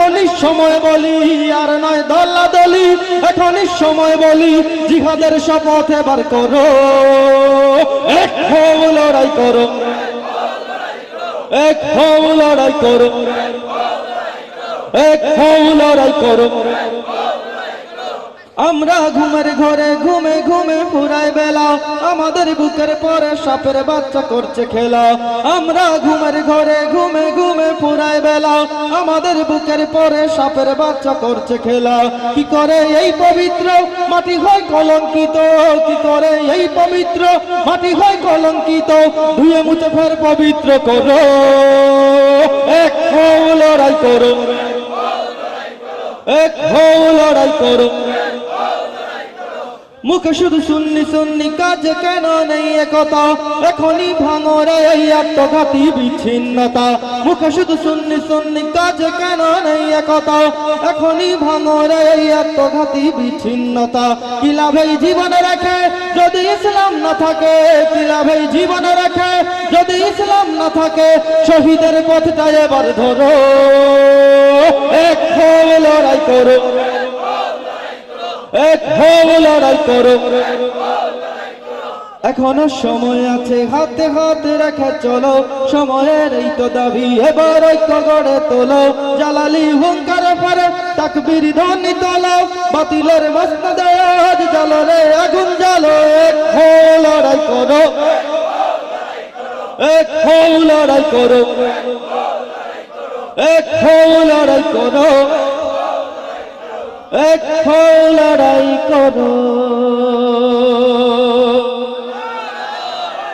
এখনই সময় বলি আর নয় দলাদলি, এখনই সময় বলি জিহাদের শপথ এবার করো, এক হও লড়াই করো, এক হও লড়াই করো, এক হও লড়াই করো। আমরা ঘুমের ঘরে ঘুমে ঘুমে ফুরাই বেলা, আমাদের বুকের পরে সাপের বাচ্চা করছে খেলা। আমরা ঘুমের ঘরে ঘুমে ঘুমে ফুরাই বেলা, আমাদের বুকের পরে সাপের বাচ্চা করছে খেলা। কি করে এই পবিত্র মাটি হয় কলঙ্কিত, কি করে এই পবিত্র মাটি হয় কলঙ্কিত, ধুয়ে মুছে ফের পবিত্র করো, এক হও লড়াই করো, এক হও লড়াই করো। মুখে শুধু সুন্নি সুন্নি, কাজে কেন নেই একতা, এখনই ভাঙো রে এই আত্মঘাতী বিচ্ছিন্নতা। মুখে শুধু সুন্নি সুন্নি, কাজে কেন নেই একতা, এখনই ভাঙো রে এই আত্মঘাতী বিচ্ছিন্নতা। কি লাভ এই জীবনে রেখে যদি ইসলাম না থাকে, কি লাভ এই জীবনে রেখে যদি ইসলাম না থাকে, শহীদের পথটা এবার ধরো, এক হও লড়াই করো, এক হও লড়াই করো। এখনো সময় আছে, হাতে হাতে রেখে চলো, সময়ের এই তো দাবি এবার ঐক্য গড়ে তোলো। জালালি হুঙ্কার পরে তাকবীর ধ্বনি তোলো, বাতিলের মসনদে আজ জ্বালো রে আগুন জ্বালো, এক হও লড়াই করো, এক হও লড়াই করো, এক হও লড়াই করো, এক হও লড়াই করো।